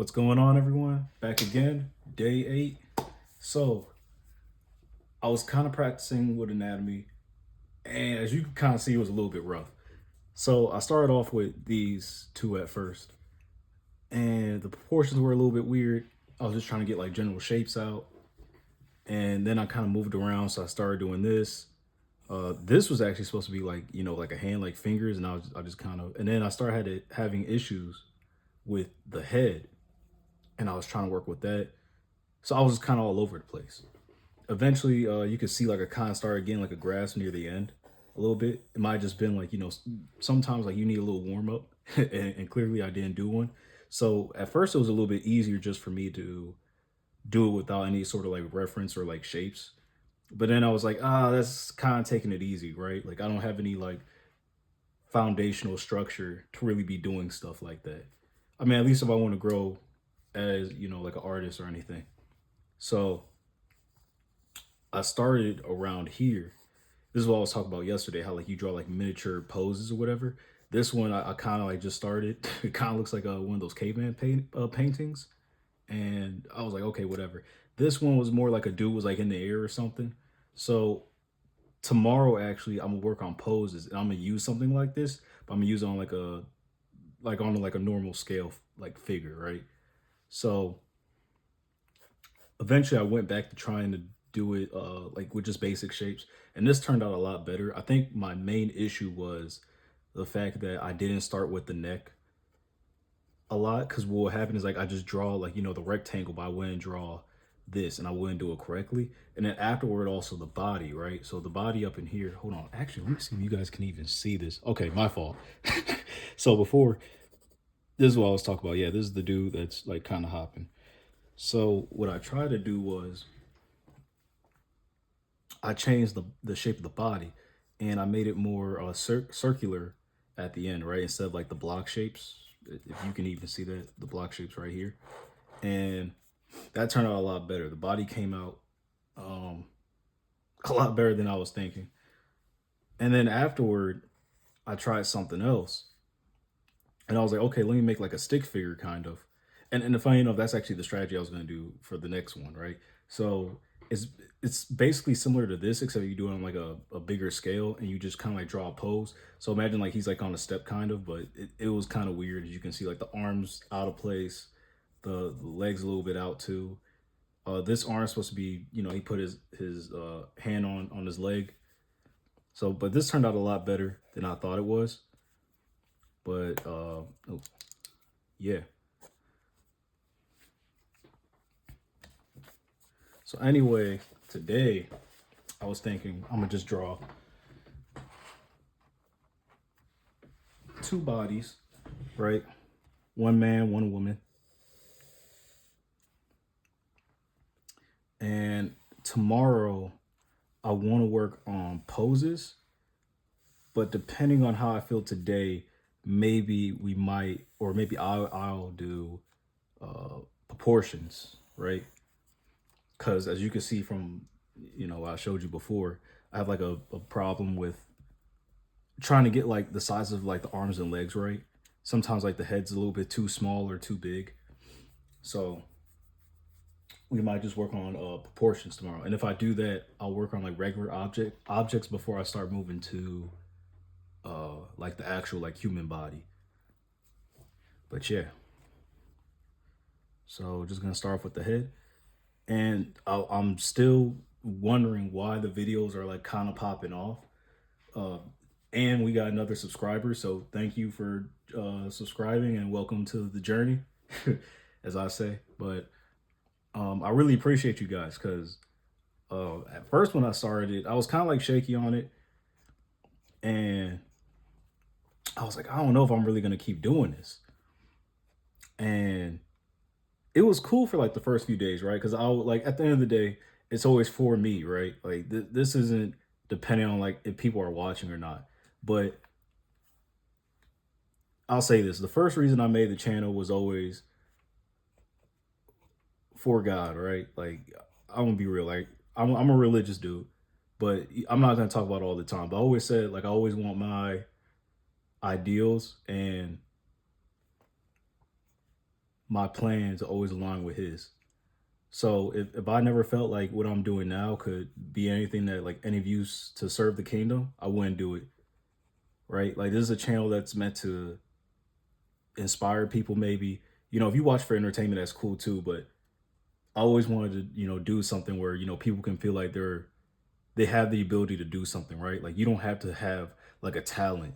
What's going on, everyone? Back again, day 8. So, I was kind of practicing with anatomy, and as you can kind of see, it was a little bit rough. So, I started off with these two at first, and the proportions were a little bit weird. I was just trying to get like general shapes out, and then I kind of moved around. So, I started doing this. This was actually supposed to be like, like a hand, like fingers, and I just kind of, and then I started having issues with the head, and I was trying to work with that. So I was just kind of all over the place. Eventually, you could see like a kind of started getting like a grasp near the end a little bit. It might have just been like, sometimes like you need a little warm up, and clearly I didn't do one. So at first, it was a little bit easier just for me to do it without any sort of like reference or like shapes. But then I was like, that's kind of taking it easy, right? Like I don't have any like foundational structure to really be doing stuff like that. I mean, at least if I want to grow as, like an artist or anything. So I started around here. This is what I was talking about yesterday, how like you draw like miniature poses or whatever. This one I kind of like just started. It kind of looks like one of those caveman paintings, and I was like, okay, whatever. This one was more like a dude was like in the air or something. So tomorrow, actually, I'm gonna work on poses, and I'm gonna use something like this, but I'm gonna use it on like a normal scale like figure, right? So eventually I went back to trying to do it like with just basic shapes, and this turned out a lot better. I think my main issue was the fact that I didn't start with the neck a lot, because what would happen is like I just draw like the rectangle, but I wouldn't draw this and I wouldn't do it correctly. And then afterward also the body, right? So the body up in here, hold on, actually let me see if you guys can even see this. Okay, my fault. So before, this is what I was talking about. Yeah, this is the dude that's like kind of hopping. So what I tried to do was I changed the shape of the body, and I made it more circular at the end, right? Instead of like the block shapes. If you can even see that, the block shapes right here. And that turned out a lot better. The body came out um, a lot better than I was thinking. And then afterward, I tried something else. And I was like, okay, let me make like a stick figure kind of. And the funny enough, that's actually the strategy I was going to do for the next one, right? So it's it's basically similar to this, except you do it on like a bigger scale, and you just kind of like draw a pose. So imagine like he's like on a step kind of, but it was kind of weird. As you can see, like the arms out of place, the legs a little bit out too. This arm is supposed to be, he put his hand on his leg. So, but this turned out a lot better than I thought it was. But oh, yeah. So anyway, today I was thinking I'm gonna just draw two bodies, right? One man, one woman. And tomorrow I want to work on poses, but depending on how I feel today, maybe we might, or maybe I'll do proportions, right? Because as you can see from, I showed you before, I have like a problem with trying to get like the size of like the arms and legs right. Sometimes like the head's a little bit too small or too big. So we might just work on proportions tomorrow. And if I do that, I'll work on like regular objects before I start moving to like the actual like human body. But yeah, so just gonna start off with the head, and I'm still wondering why the videos are like kind of popping off. Uh, and we got another subscriber, so thank you for subscribing and welcome to the journey, as I say. But I really appreciate you guys, because at first when I started it, I was kind of like shaky on it, and I was like, I don't know if I'm really gonna keep doing this. And it was cool for like the first few days, right? Because I would, like, at the end of the day, it's always for me, right? Like this isn't depending on like if people are watching or not. But I'll say this: the first reason I made the channel was always for God, right? Like I'm gonna be real, like I'm a religious dude, but I'm not gonna talk about it all the time. But I always said like I always want my ideals and my plan to always align with his. So if I never felt like what I'm doing now could be anything that like any of use to serve the kingdom, I wouldn't do it. Right? Like this is a channel that's meant to inspire people maybe. You know, if you watch for entertainment, that's cool too, but I always wanted to, do something where, people can feel like they have the ability to do something, right? Like you don't have to have like a talent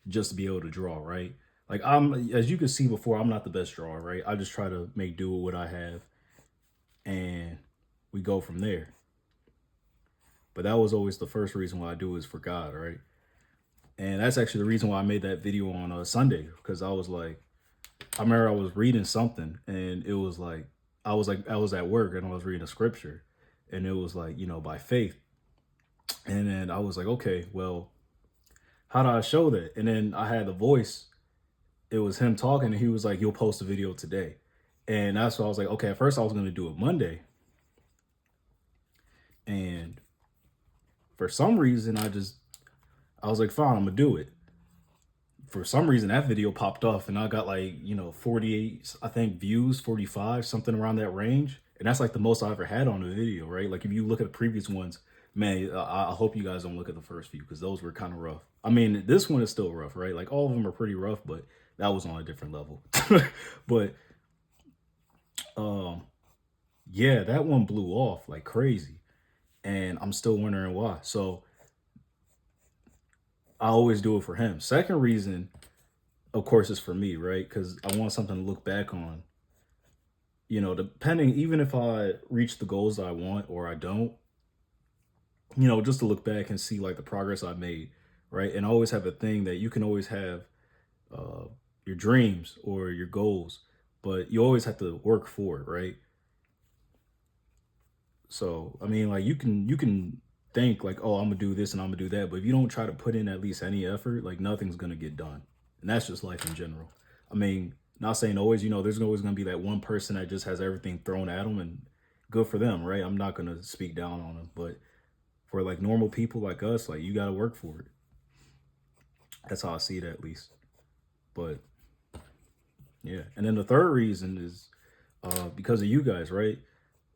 just to be able to draw, right? Like as you can see before, I'm not the best drawer, right? I just try to make do with what I have and we go from there. But that was always the first reason why I do is for God, right? And that's actually the reason why I made that video on Sunday, because I was like, I remember I was reading something and it was like, I was at work and I was reading a scripture and it was like, by faith. And then I was like, okay, well, how do I show that? And then I had the voice. It was him talking and he was like, you'll post a video today. And that's why I was like, okay, at first I was going to do it Monday. And for some reason, I was like, fine, I'm going to do it. For some reason, that video popped off and I got like, 48, I think, views, 45, something around that range. And that's like the most I ever had on a video, right? Like if you look at the previous ones, man, I hope you guys don't look at the first few because those were kind of rough. I mean, this one is still rough, right? Like all of them are pretty rough, but that was on a different level. But yeah, that one blew off like crazy. And I'm still wondering why. So I always do it for him. Second reason, of course, is for me, right? Because I want something to look back on. Depending, even if I reach the goals that I want or I don't, just to look back and see like the progress I made, right? And I always have a thing that you can always have uh, your dreams or your goals, but you always have to work for it, right? So I mean, like you can think like, oh, I'm gonna do this and I'm gonna do that, but if you don't try to put in at least any effort, like nothing's gonna get done, and that's just life in general. I mean, not saying always, there's always gonna be that one person that just has everything thrown at them, and good for them, right? I'm not gonna speak down on them, but for like normal people like us, like you gotta work for it. That's how I see it at least. But yeah, and then the third reason is because of you guys, right?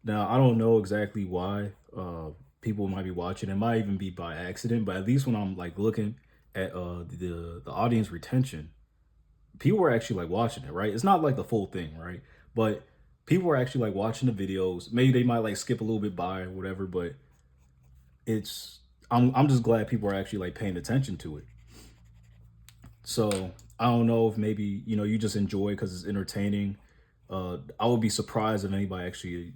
Now, I don't know exactly why people might be watching. It might even be by accident, but at least when I'm like looking at the audience retention, people are actually like watching it, right? It's not like the full thing, right? But people are actually like watching the videos. Maybe they might like skip a little bit by or whatever, but it's I'm just glad people are actually like paying attention to it. So I don't know if maybe you just enjoy because it's entertaining. I would be surprised if anybody actually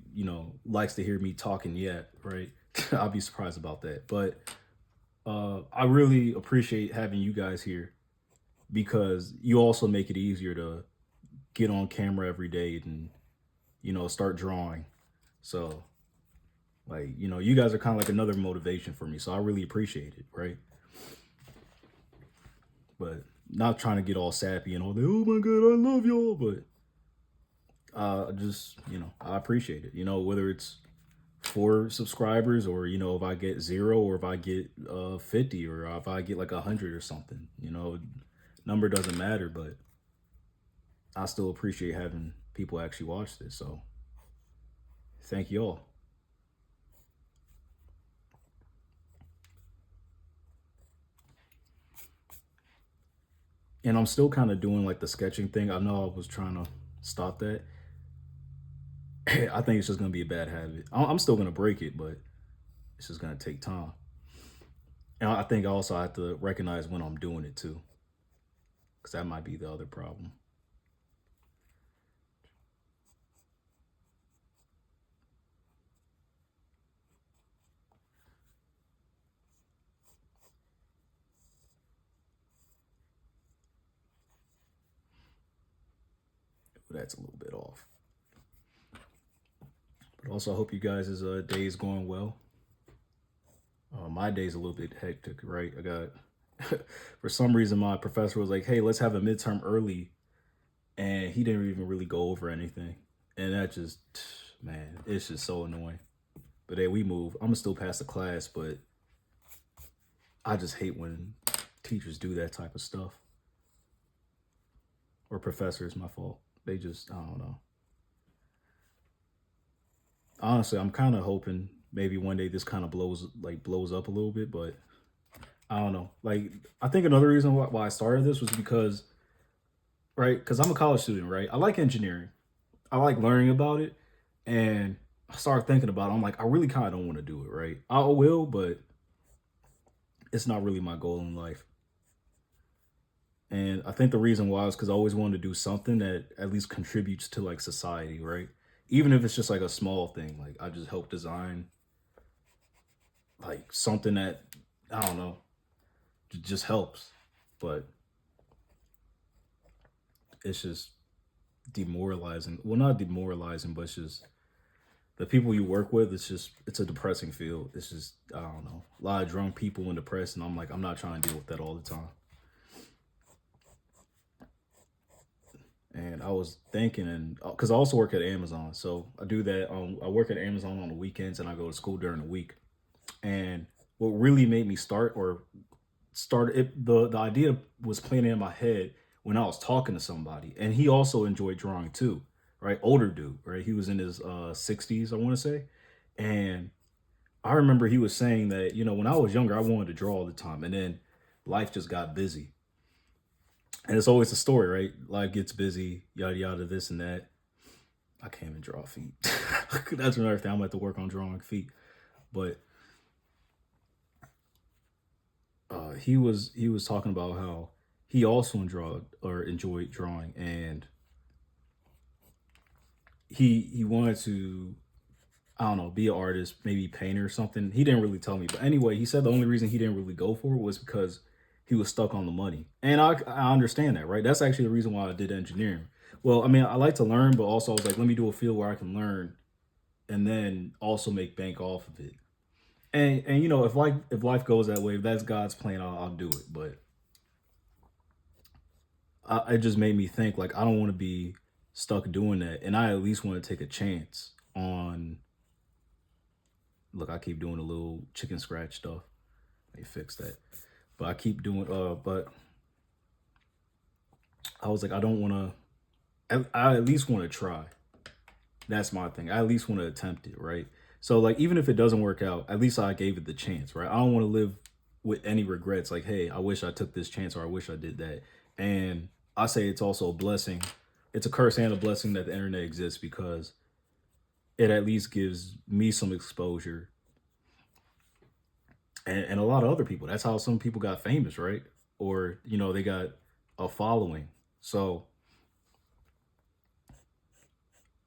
likes to hear me talking yet, right? I'll be surprised about that. But I really appreciate having you guys here because you also make it easier to get on camera every day and start drawing. So like you guys are kind of like another motivation for me. So I really appreciate it, right? But not trying to get all sappy and all that. Oh my god, I love y'all, but just I appreciate it. Whether it's 4 subscribers or if I get 0 or if I get 50 or if I get like 100 or something. Number doesn't matter, but I still appreciate having people actually watch this. So thank y'all. And I'm still kind of doing like the sketching thing. I know I was trying to stop that. I think it's just gonna be a bad habit. I'm still gonna break it, but it's just gonna take time. And I think also I have to recognize when I'm doing it too, because that might be the other problem. That's a little bit off. But also, I hope you guys' day is going well. My day's a little bit hectic, right? I got, for some reason, my professor was like, hey, let's have a midterm early. And he didn't even really go over anything. And that just, man, it's just so annoying. But hey, we move. I'm gonna still pass the class, but I just hate when teachers do that type of stuff. Or professors, my fault. They just, I don't know. Honestly, I'm kind of hoping maybe one day this kind of blows up a little bit, but I don't know. Like, I think another reason why I started this was because, right, because I'm a college student, right? I like engineering. I like learning about it, and I started thinking about it. I'm like, I really kind of don't want to do it, right? I will, but it's not really my goal in life. And I think the reason why is because I always wanted to do something that at least contributes to like society, right? Even if it's just like a small thing, like I just help design like something that I don't know, just helps. But it's just demoralizing. Well, not demoralizing, but it's just the people you work with. It's a depressing field. It's just I don't know, a lot of drunk people and depressed, and I'm like I'm not trying to deal with that all the time. And I was thinking, and because I also work at Amazon, so I do that. I work at Amazon on the weekends, and I go to school during the week. And what really made me start it, the idea was playing in my head when I was talking to somebody, and he also enjoyed drawing too, right? Older dude, right? He was in his 60s, I want to say, and I remember he was saying that when I was younger, I wanted to draw all the time, and then life just got busy, and it's always a story, right? Life gets busy, yada yada, this and that. I can't even draw feet. That's another thing. I'm gonna have to work on drawing feet. But he was talking about how he also enjoyed drawing, and he wanted to I don't know be an artist, maybe painter or something. He didn't really tell me, but anyway, he said the only reason he didn't really go for it was because he was stuck on the money, and I understand that, right? That's actually the reason why I did engineering. Well, I mean, I like to learn, but also I was like, let me do a field where I can learn and then also make bank off of it. And if life goes that way, if that's God's plan, I'll do it. But it just made me think like I don't want to be stuck doing that, and I at least want to take a chance on. Look, I keep doing a little chicken scratch stuff. Let me fix that. But I keep doing. But I was like, I don't want to. I at least want to try. That's my thing. I at least want to attempt it, right? So like, even if it doesn't work out, at least I gave it the chance, right? I don't want to live with any regrets. Like, hey, I wish I took this chance, or I wish I did that. And I say it's also a blessing. It's a curse and a blessing that the internet exists because it at least gives me some exposure and a lot of other people. That's how some people got famous, right? Or they got a following. So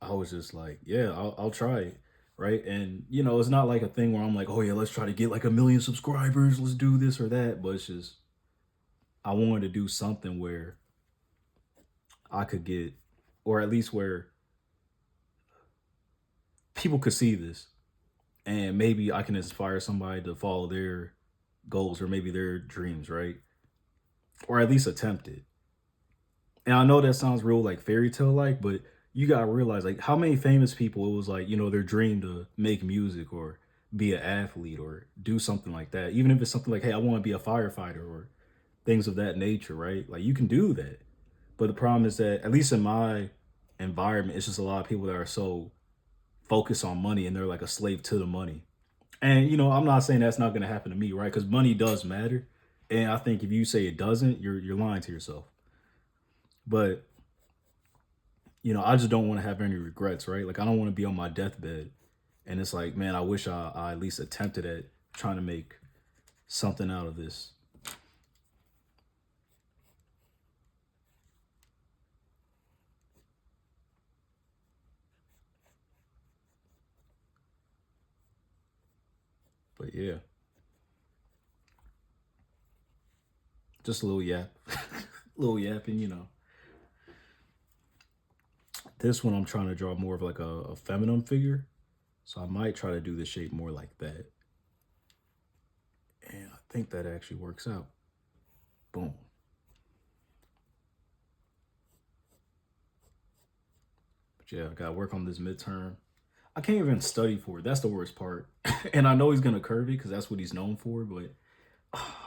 I was just like, yeah, I'll try it, right? And it's not like a thing where I'm like, oh yeah, let's try to get like 1 million subscribers, let's do this or that. But it's just I wanted to do something where I could get, or at least where people could see this, and maybe I can inspire somebody to follow their goals or maybe their dreams, right? Or at least attempt it. And I know that sounds real like fairy tale like, but you gotta realize like how many famous people it was like, their dream to make music or be an athlete or do something like that. Even if it's something like, hey, I want to be a firefighter or things of that nature, right? Like you can do that. But the problem is that at least in my environment, it's just a lot of people that are so focused on money and they're like a slave to the money. And I'm not saying that's not gonna happen to me, right? Because money does matter. And I think if you say it doesn't, you're lying to yourself. But I just don't want to have any regrets, right? Like I don't want to be on my deathbed and it's like, man, I wish I at least attempted at trying to make something out of this. But yeah, just a little yap, little yapping. This one I'm trying to draw more of like a feminine figure, so I might try to do the shape more like that, and I think that actually works out. Boom. But yeah, I gotta work on this midterm. I can't even study for it. That's the worst part. And I know he's gonna curve it because that's what he's known for. But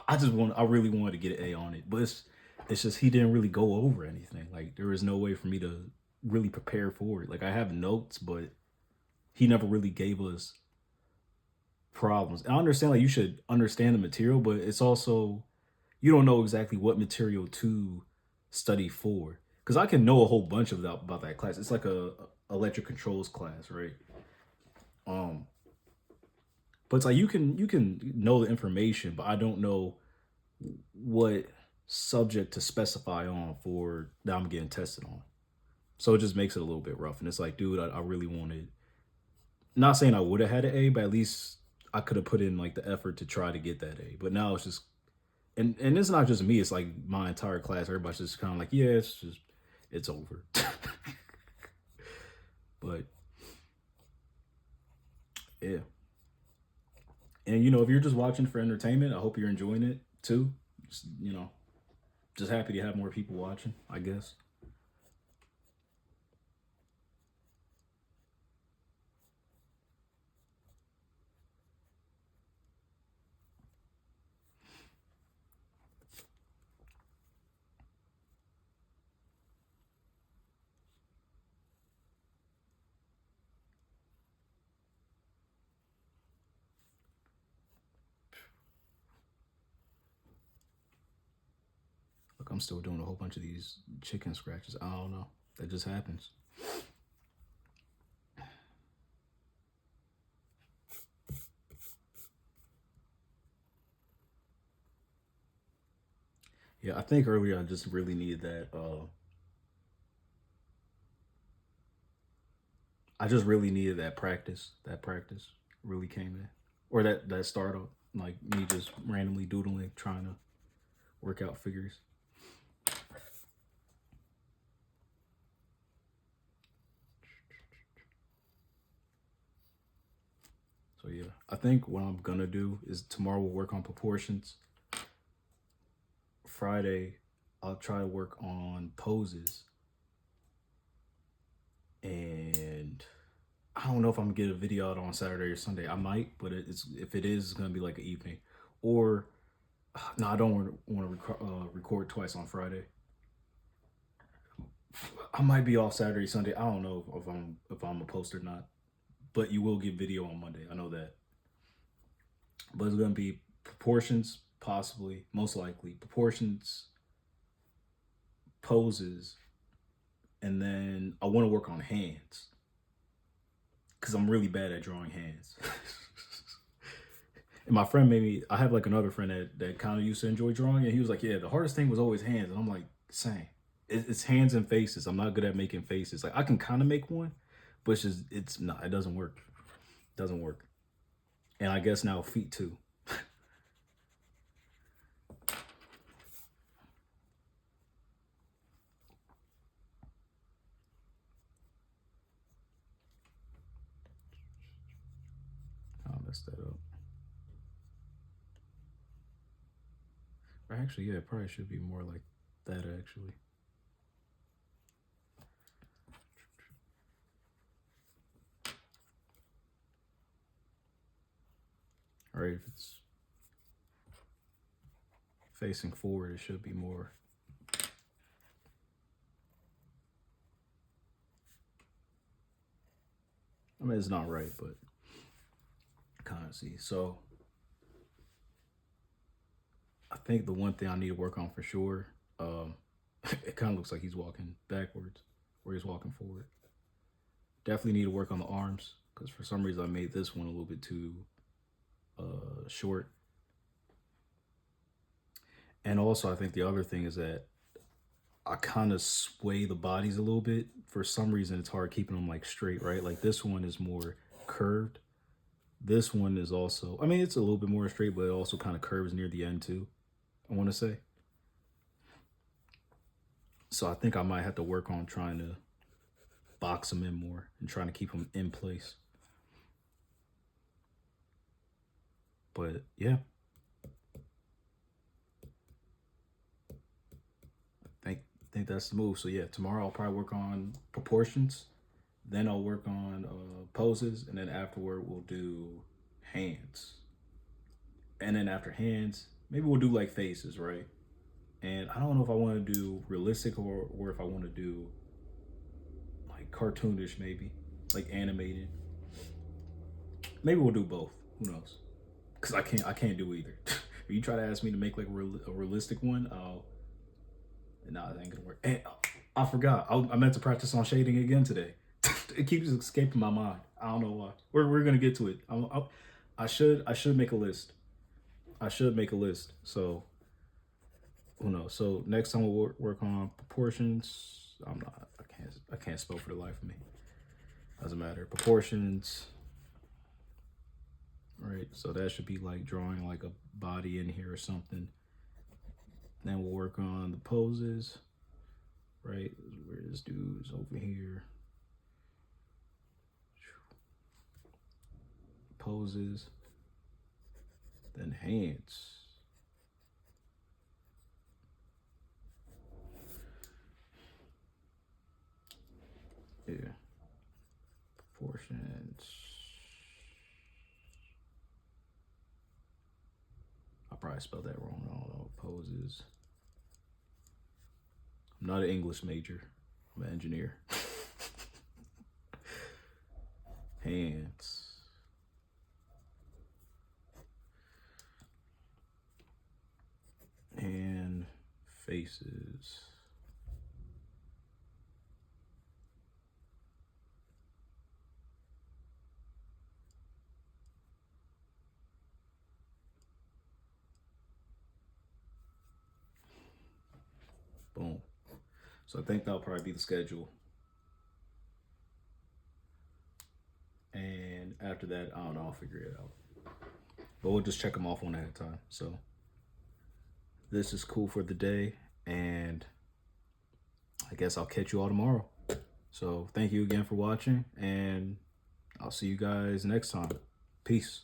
I really wanted to get an A on it. But it's just he didn't really go over anything. Like there was no way for me to really prepare for it. Like I have notes, but he never really gave us problems. I understand like you should understand the material, but it's also you don't know exactly what material to study for. Because I can know a whole bunch of that about that class. It's like a electric controls class, right? Um, but it's like you can know the information, but I don't know what subject to specify on for that I'm getting tested on. So it just makes it a little bit rough. And it's like, dude, I really wanted. Not saying I would have had an A, but at least I could have put in like the effort to try to get that A. But now it's just, and it's not just me. It's like my entire class. Everybody's just kind of like, yeah, it's just it's over. But yeah, and if you're just watching for entertainment, I hope you're enjoying it too. Just, just happy to have more people watching, I guess. Look, I'm still doing a whole bunch of these chicken scratches. I don't know. That just happens. Yeah, I think earlier I just really needed that. I just really needed that practice. That practice really came in, or that startup, like me just randomly doodling, trying to work out figures. So yeah, I think what I'm gonna do is tomorrow we'll work on proportions. Friday, I'll try to work on poses, and I don't know if I'm gonna get a video out on Saturday or Sunday. I might, but it's if it is, it's gonna be like an evening, or no, I don't want to record twice on Friday. I might be off Saturday, Sunday. I don't know if I'm a post or not, but you will get video on Monday. I know that, but it's gonna be proportions, possibly, most likely proportions, poses, and then I want to work on hands because I'm really bad at drawing hands. And my friend made me. I have like another friend that kind of used to enjoy drawing, and he was like, "Yeah, the hardest thing was always hands." And I'm like, "Same. It's hands and faces. I'm not good at making faces. Like I can kind of make one, but it's not. It doesn't work. It doesn't work." And I guess now feet too. I messed that up. Or actually, yeah, it probably should be more like that. Actually, all right. If it's facing forward, it should be more. I mean, it's not right, but kind of see. So I think the one thing I need to work on for sure, it kind of looks like he's walking backwards, or he's walking forward. Definitely need to work on the arms because for some reason I made this one a little bit too short. And also, I think the other thing is that I kind of sway the bodies a little bit. For some reason, it's hard keeping them like straight, right? Like this one is more curved. This one is also, I mean, it's a little bit more straight, but it also kind of curves near the end too. I want to say. So I think I might have to work on trying to box them in more and trying to keep them in place. But yeah, I think that's the move. So yeah, tomorrow I'll probably work on proportions. Then I'll work on poses, and then afterward we'll do hands. And then after hands, maybe we'll do like faces, right? And I don't know if I want to do realistic or if I want to do like cartoonish, maybe like animated. maybe we'll do both. Who knows? Because I can't do either. If you try to ask me to make like a realistic one, nah, it ain't gonna work. And I forgot. I meant to practice on shading again today. It keeps escaping my mind. I don't know why. We're gonna get to it. I should make a list. I should make a list. So who knows? So next time we'll work on proportions. I'm not. I can't spell for the life of me. Doesn't matter. Proportions. Right. So that should be like drawing like a body in here or something. Then we'll work on the poses. Right. Where this dude's over here. Poses. Then hands. Yeah. Proportions. I probably spelled that wrong. I don't know. Poses. I'm not an English major. I'm an engineer. Hands. And faces. Boom. So I think that'll probably be the schedule. And after that, I don't know, I'll figure it out. But we'll just check them off one at a time. So this is cool for the day. And I guess I'll catch you all tomorrow. So thank you again for watching. And I'll see you guys next time. Peace.